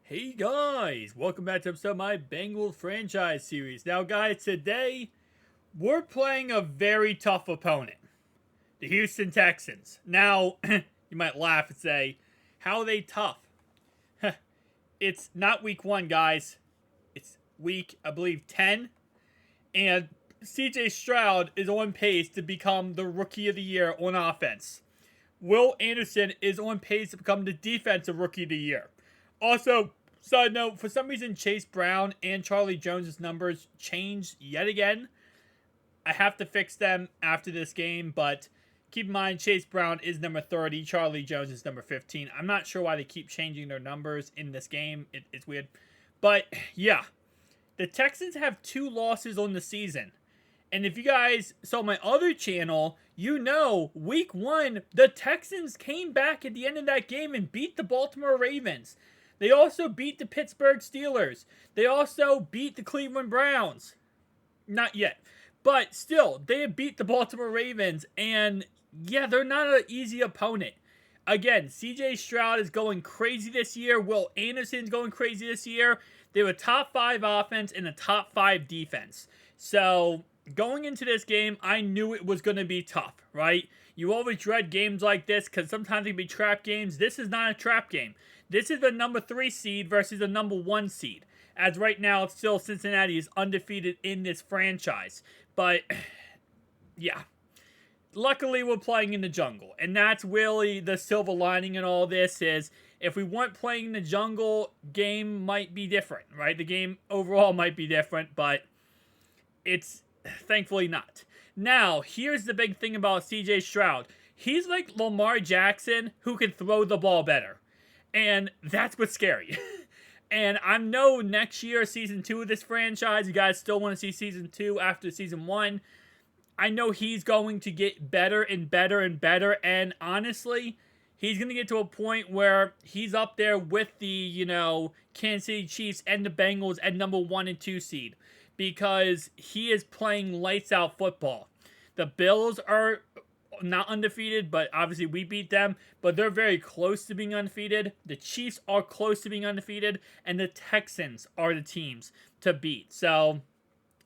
Hey guys, welcome back to episode of my Bengals franchise series. Now guys, today we're playing a very tough opponent, the Houston Texans. Now, you might laugh and say, how are they tough? It's not week 1, guys. It's week, I believe, 10. And CJ Stroud is on pace to become the Rookie of the Year on offense. Will Anderson is on pace to become the Defensive Rookie of the Year. Also, side note, for some reason, Chase Brown and Charlie Jones' numbers changed yet again. I have to fix them after this game, but keep in mind, Chase Brown is number 30, Charlie Jones is number 15. I'm not sure why they keep changing their numbers in this game. It's weird. But, yeah. The Texans have 2 losses on the season. And if you guys saw my other channel, you know, week 1, the Texans came back at the end of that game and beat the Baltimore Ravens. They also beat the Pittsburgh Steelers. They also beat the Cleveland Browns. Not yet. But still, they have beat the Baltimore Ravens. And yeah, they're not an easy opponent. Again, CJ Stroud is going crazy this year. Will Anderson's going crazy this year. They have a top 5 offense and a top 5 defense. So, going into this game, I knew it was going to be tough, right? You always dread games like this because sometimes they can be trap games. This is not a trap game. This is the number 3 seed versus the number 1 seed. As right now, it's still Cincinnati is undefeated in this franchise. But, yeah. Luckily, we're playing in the jungle. And that's really the silver lining in all this is if we weren't playing in the jungle, game might be different, right? The game overall might be different, but it's thankfully not. Now, here's the big thing about CJ Stroud. He's like Lamar Jackson who can throw the ball better. And that's what's scary. And I know next year, season 2 of this franchise, you guys still want to see season 2 after season 1. I know he's going to get better and better and better. And honestly, he's going to get to a point where he's up there with the, Kansas City Chiefs and the Bengals at number 1 and 2 seed. Because he is playing lights out football. The Bills are not undefeated, but obviously we beat them. But they're very close to being undefeated. The Chiefs are close to being undefeated. And the Texans are the teams to beat. So,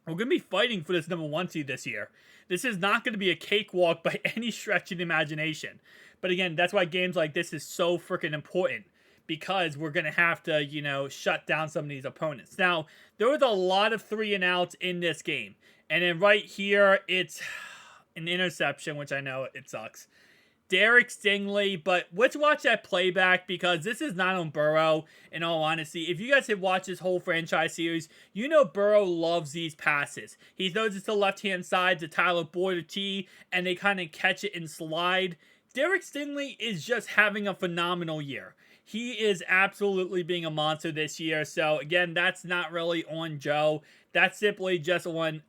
we're going to be fighting for this number 1 seed this year. This is not going to be a cakewalk by any stretch of the imagination. But again, that's why games like this is so freaking important. Because we're going to have to, shut down some of these opponents. Now, there was a lot of 3 and outs in this game. And then right here, it's an interception, which I know it sucks. Derek Stingley, but let's watch that playback because this is not on Burrow, in all honesty. If you guys have watched this whole franchise series, you know Burrow loves these passes. He throws it to the left-hand side to Tyler Boyd or T, and they kind of catch it and slide. Derek Stingley is just having a phenomenal year. He is absolutely being a monster this year. So, again, that's not really on Joe. That's simply just on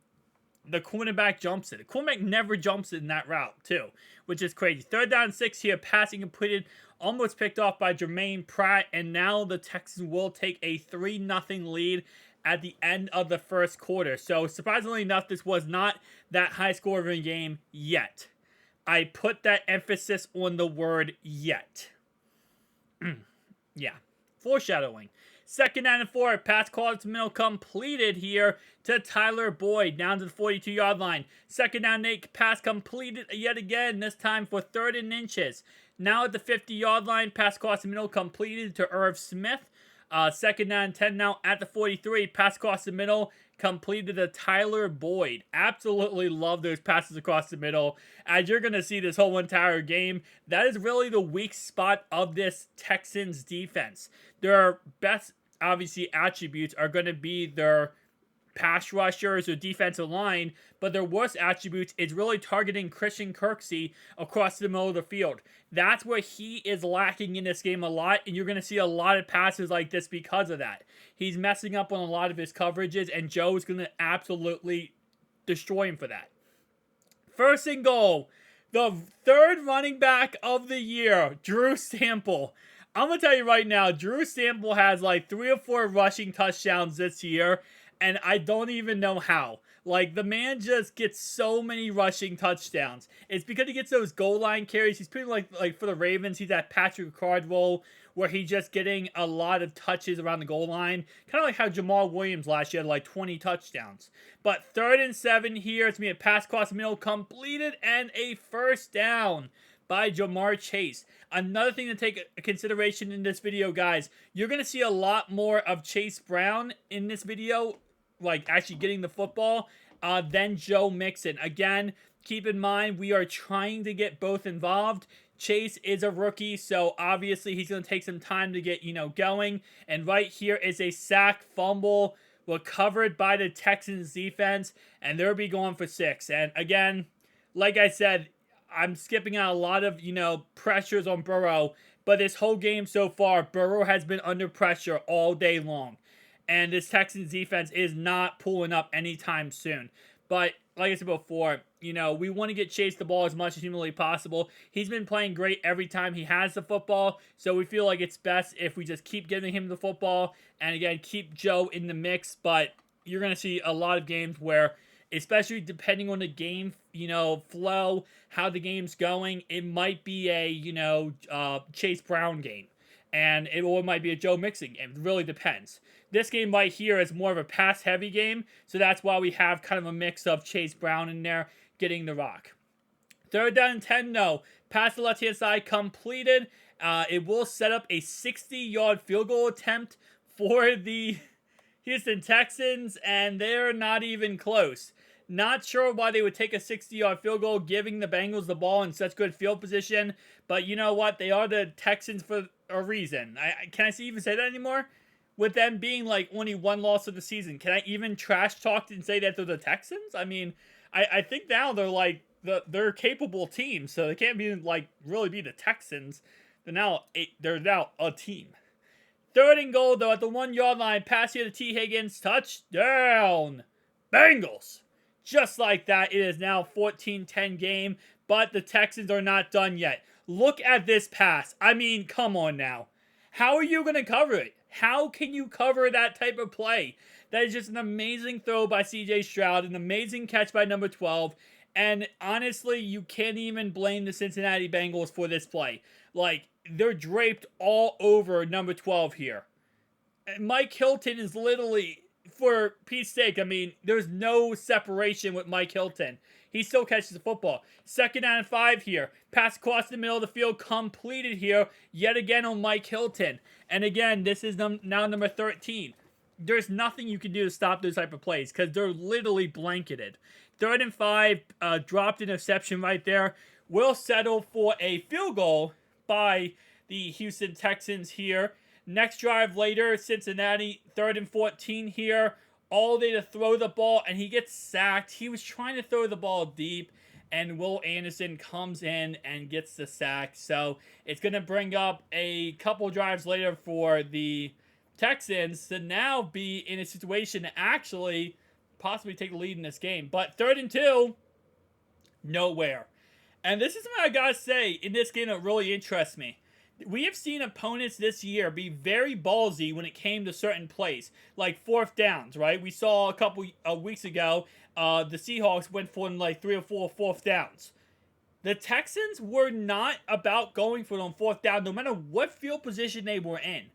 the cornerback jumps it. The cornerback never jumps in that route, too, which is crazy. 3rd down 6 here, passing completed, almost picked off by Jermaine Pratt, and now the Texans will take a 3-0 lead at the end of the first quarter. So, surprisingly enough, this was not that high-scoring game yet. I put that emphasis on the word yet. Yeah, foreshadowing. 2nd down and 4, pass call to middle completed here to Tyler Boyd down to the 42-yard line. 2nd down and 8, pass completed yet again, this time for 3rd and inches. Now at the 50-yard line, pass across the middle completed to Irv Smith. 2nd down and 10 now at the 43, pass across the middle completed to Tyler Boyd. Absolutely love those passes across the middle. As you're going to see this whole entire game, that is really the weak spot of this Texans defense. Their best, obviously, attributes are going to be their pass rushers or defensive line, but their worst attributes is really targeting Christian Kirksey across the middle of the field. That's where he is lacking in this game a lot, and you're going to see a lot of passes like this because of that. He's messing up on a lot of his coverages, and Joe's going to absolutely destroy him for that. 1st and goal. The 3rd running back of the year, Drew Sample. I'm going to tell you right now, Drew Sample has like 3 or 4 rushing touchdowns this year, and I don't even know how. Like, the man just gets so many rushing touchdowns. It's because he gets those goal line carries. He's pretty like for the Ravens, he's that Patrick Ricard role where he's just getting a lot of touches around the goal line. Kind of like how Jamal Williams last year had like 20 touchdowns. But 3rd and 7 here. It's going to be a pass across the middle completed and a first down by Jamar Chase. Another thing to take consideration in this video, guys, you're going to see a lot more of Chase Brown in this video, like actually getting the football, than Joe Mixon. Again, keep in mind, we are trying to get both involved. Chase is a rookie, so obviously he's going to take some time to get, going. And right here is a sack fumble recovered by the Texans defense, and they'll be going for 6. And again, like I said, I'm skipping out a lot of, pressures on Burrow, but this whole game so far, Burrow has been under pressure all day long. And this Texans defense is not pulling up anytime soon. But like I said before, we want to get Chase the ball as much as humanly possible. He's been playing great every time he has the football, so we feel like it's best if we just keep giving him the football and, again, keep Joe in the mix. But you're going to see a lot of games where, especially depending on the game, flow, how the game's going, it might be a, Chase Brown game. And it might be a Joe Mixon game. It really depends. This game right here is more of a pass-heavy game, so that's why we have kind of a mix of Chase Brown in there getting the rock. 3rd down and 10, no. Pass to the left-hand side completed. It will set up a 60-yard field goal attempt for the Houston Texans, and they're not even close. Not sure why they would take a 60-yard field goal, giving the Bengals the ball in such good field position. But you know what? They are the Texans for a reason. Can I even say that anymore? With them being like only one loss of the season, can I even trash talk and say that they're the Texans? I mean, I think now they're like they're a capable team, so they can't be like really be the Texans. They're now a team. 3rd and goal though at the 1-yard line. Pass here to T. Higgins. Touchdown, Bengals. Just like that, it is now 14-10 game, but the Texans are not done yet. Look at this pass. I mean, come on now. How are you going to cover it? How can you cover that type of play? That is just an amazing throw by C.J. Stroud, an amazing catch by number 12, and honestly, you can't even blame the Cincinnati Bengals for this play. Like, they're draped all over number 12 here. And Mike Hilton is literally, for Pete's sake, I mean, there's no separation with Mike Hilton. He still catches the football. 2nd down and 5 here. Pass across the middle of the field completed here. Yet again on Mike Hilton. And again, this is now number 13. There's nothing you can do to stop those type of plays because they're literally blanketed. 3rd and 5. Dropped interception right there. Will settle for a field goal by the Houston Texans here. Next drive later, Cincinnati, 3rd and 14 here. All day to throw the ball, and he gets sacked. He was trying to throw the ball deep, and Will Anderson comes in and gets the sack. So it's going to bring up a couple drives later for the Texans to now be in a situation to actually possibly take the lead in this game. But 3rd and 2, nowhere. And this is what I got to say in this game that really interests me. We have seen opponents this year be very ballsy when it came to certain plays, like 4th downs, right? We saw a couple weeks ago, the Seahawks went for like 3 or 4 4th downs. The Texans were not about going for it on 4th down, no matter what field position they were in,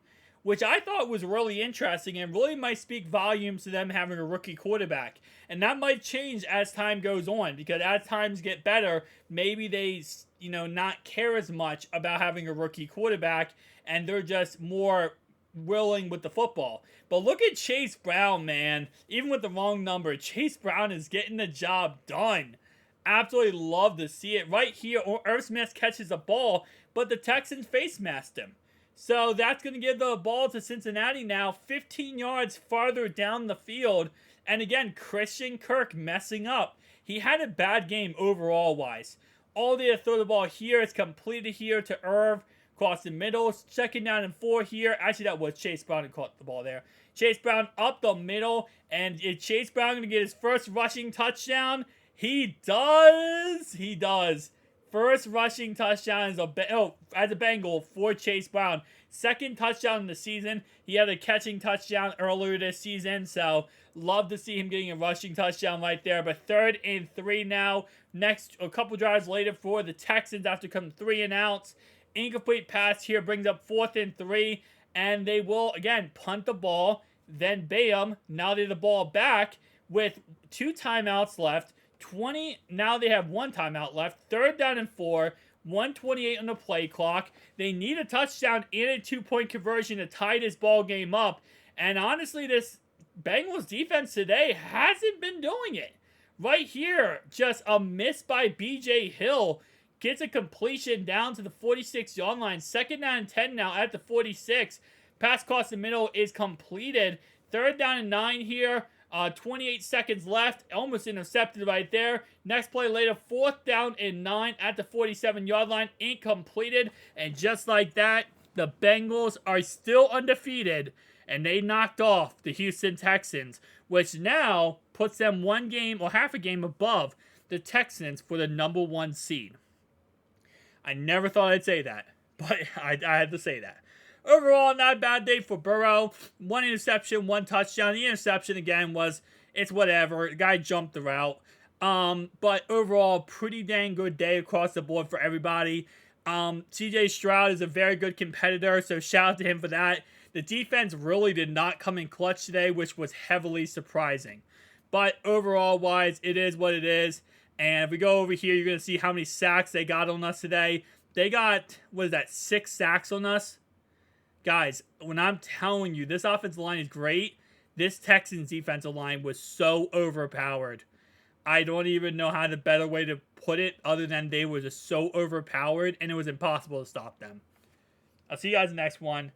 which I thought was really interesting and really might speak volumes to them having a rookie quarterback. And that might change as time goes on, because as times get better, maybe they not care as much about having a rookie quarterback, and they're just more willing with the football. But look at Chase Brown, man. Even with the wrong number, Chase Brown is getting the job done. Absolutely love to see it. Right here, Irv Smith catches the ball, but the Texans face masked him. So that's going to give the ball to Cincinnati now, 15 yards farther down the field. And again, Christian Kirk messing up. He had a bad game overall-wise. All they throw the ball here. It's completed here to Irv. Across the middle. 2nd down and 4 here. Actually, that was Chase Brown who caught the ball there. Chase Brown up the middle. And is Chase Brown going to get his first rushing touchdown? He does. He does. First rushing touchdown as a Bengal for Chase Brown. 2nd touchdown in the season. He had a catching touchdown earlier this season, so love to see him getting a rushing touchdown right there. But 3rd and 3 now. Next, a couple drives later for the Texans after coming 3 and outs. Incomplete pass here brings up 4th and 3. And they will, again, punt the ball. Then bam, now they have the ball back with 2 timeouts left. Now they have 1 timeout left. 3rd down and 4. 1:28 on the play clock. They need a touchdown and a 2-point conversion to tie this ball game up. And honestly, this Bengals defense today hasn't been doing it. Right here, just a miss by B.J. Hill. Gets a completion down to the 46-yard line. 2nd down and 10 now at the 46. Pass across the middle is completed. 3rd down and 9 here. 28 seconds left. Almost intercepted right there. Next play later, 4th down and 9 at the 47-yard line. Incompleted. And just like that, the Bengals are still undefeated. And they knocked off the Houston Texans, which now puts them 1 game or half a game above the Texans for the number 1 seed. I never thought I'd say that, but I had to say that. Overall, not a bad day for Burrow. 1 interception, 1 touchdown. The interception, again, it's whatever. The guy jumped the route. But overall, pretty dang good day across the board for everybody. CJ Stroud is a very good competitor, so shout out to him for that. The defense really did not come in clutch today, which was heavily surprising. But overall-wise, it is what it is. And if we go over here, you're going to see how many sacks they got on us today. They got, 6 sacks on us? Guys, when I'm telling you, this offensive line is great, this Texans defensive line was so overpowered. I don't even know how the better way to put it other than they were just so overpowered, and it was impossible to stop them. I'll see you guys in the next one.